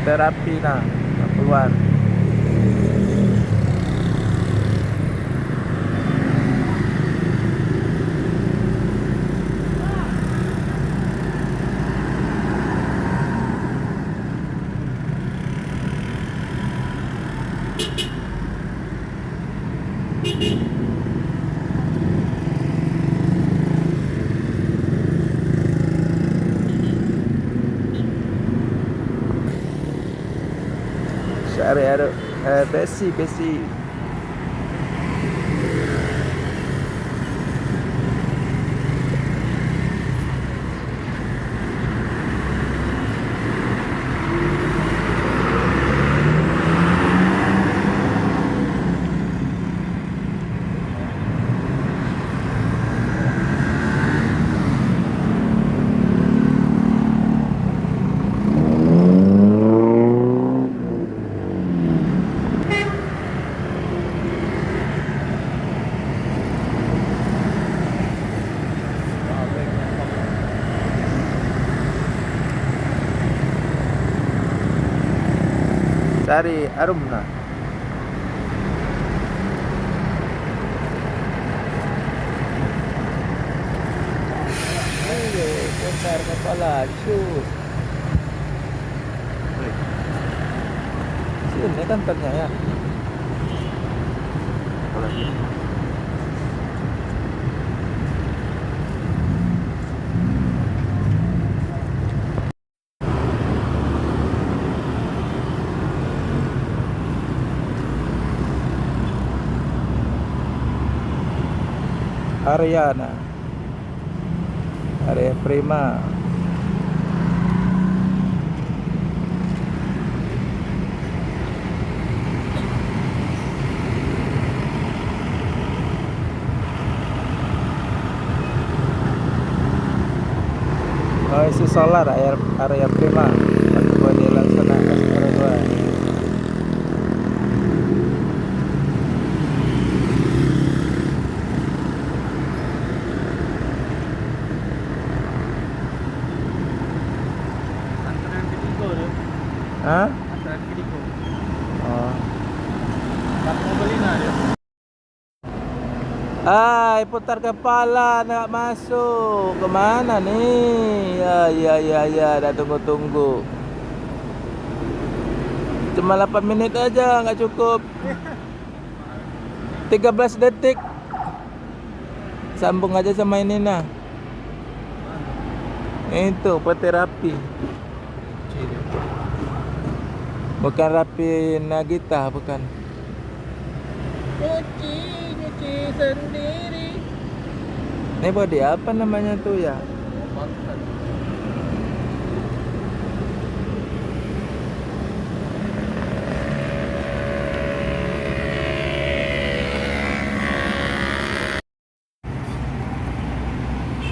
terapi nah keluar. Are besi cari arum nah. Putar kepala, shoot. Sini kan ternyata ya. Apalagi. Ariana, area Prima. Oh, isi solar area Prima. Pakai bodi Laksana S02. Hah? Oh. Putar kepala nak masuk. Kemana nih? Ya, dah tunggu. Cuma 8 menit aja, nggak cukup. 13 detik. Sambung aja sama ini nah. Itu terapi. Bukan rapi Nagita, bukan. Nyuci sendiri. Ini body apa namanya tuh ya?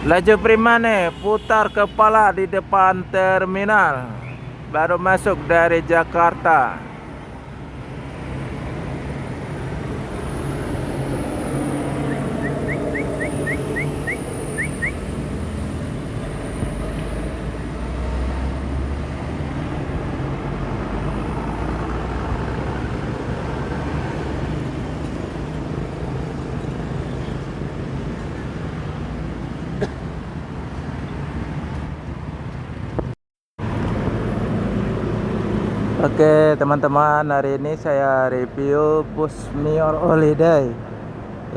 Laju Prima nih, putar kepala di depan terminal. Baru masuk dari Jakarta. Oke teman-teman, hari ini saya review bus Mior Holiday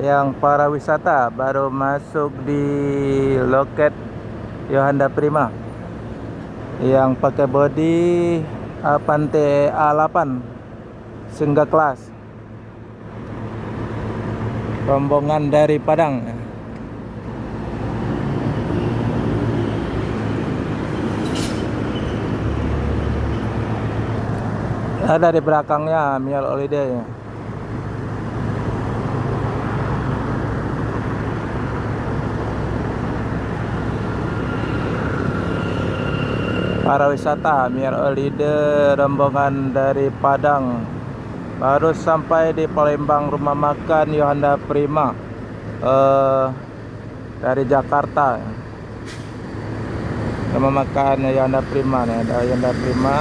yang para wisata baru masuk di loket Yohanda Prima yang pakai bodi Avante A8 single class, rombongan dari Padang. Ada di belakangnya Mior Holiday. Para wisata Mior Holiday rombongan dari Padang baru sampai di Palembang, rumah makan Yohanda Prima dari Jakarta. Rumah makan Yohanda Prima nih, ada Yohanda Prima.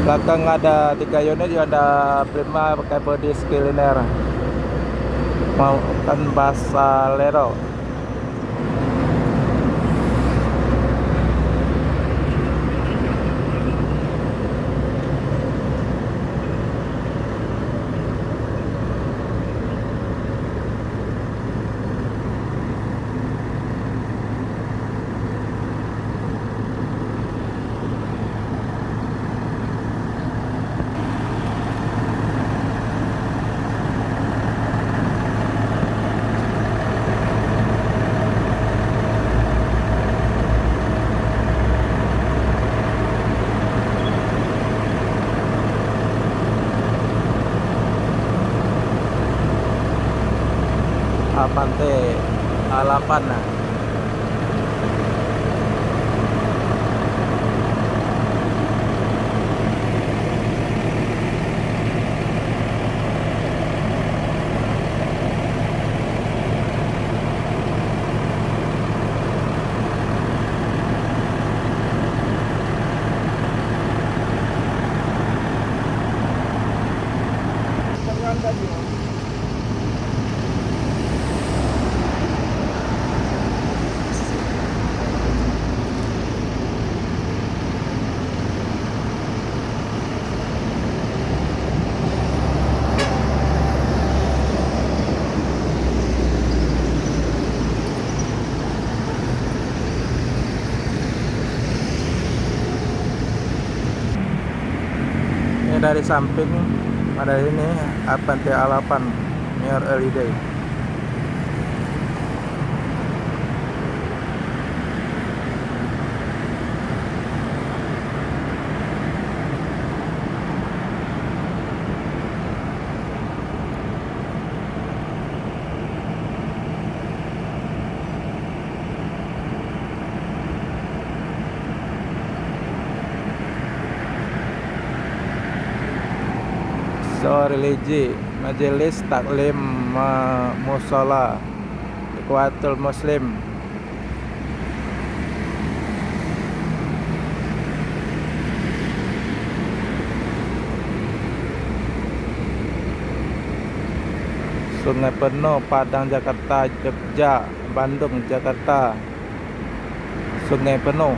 Belakang ada 3 unit Hyundai Prima pakai body Skyliner. Mau kan Basalero. Avante A8 nah. Ini dari samping ada ini Avante A8 mirror LED. Religi Majelis Taklim Mushola Ikhwatul Muslim. Sungai Penuh, Padang Jakarta, Jogja, Bandung Jakarta. Sungai Penuh.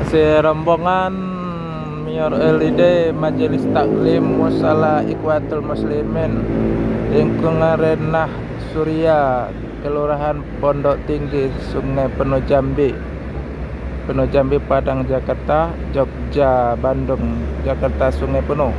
Masih rombongan mirror LED Majelis Taklim Mushola Ikhwatul Muslimin lingkungan Renah Surya, Kelurahan Pondok Tinggi, Sungai Penuh Jambi. Penuh Jambi, Padang Jakarta, Jogja, Bandung Jakarta, Sungai Penuh.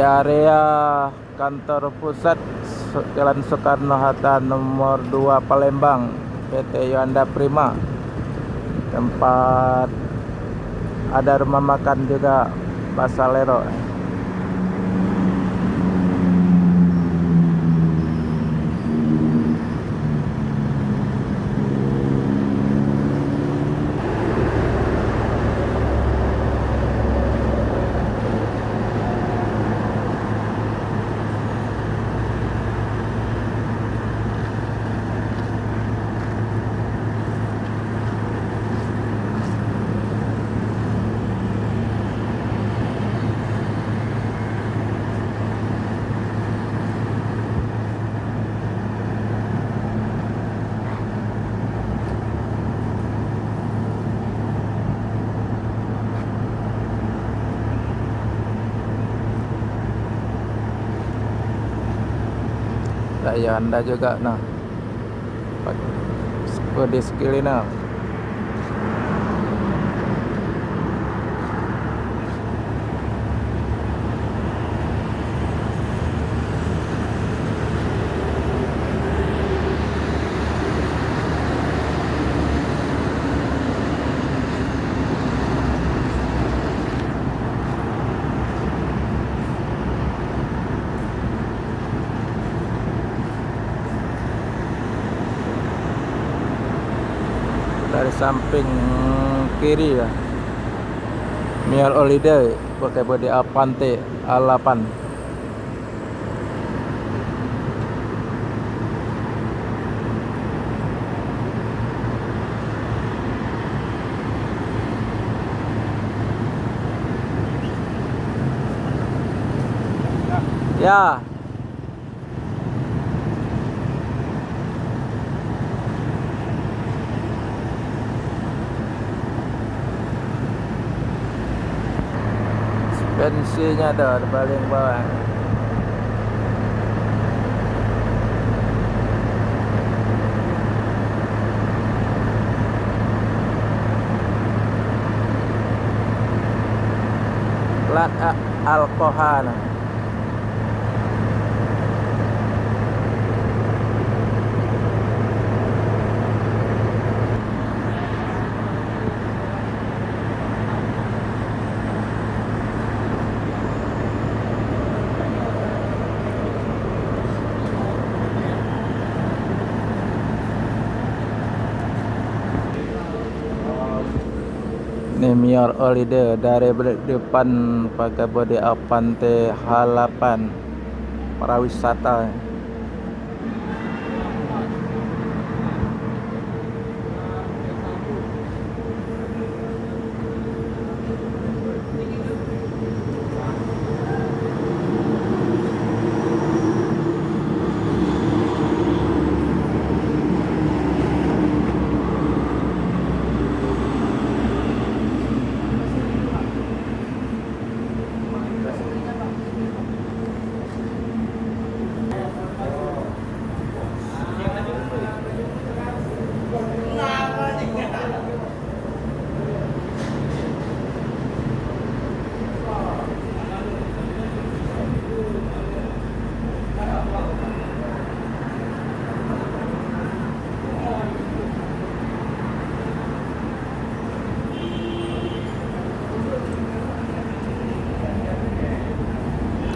area kantor pusat Jalan Soekarno-Hatta nomor 2 Palembang, PT Yohanda Prima. Tempat ada rumah makan juga, Basalero. Yohanda juga nah, di sekili nah. Dari samping kiri ya, Mial Holiday pakai bodi Avante A8. Ya. Bensinnya ada di paling bawah. Plat alkohol. Ini Mial Holiday dari depan pakai bodi Avante H8 para wisata.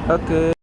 Oke.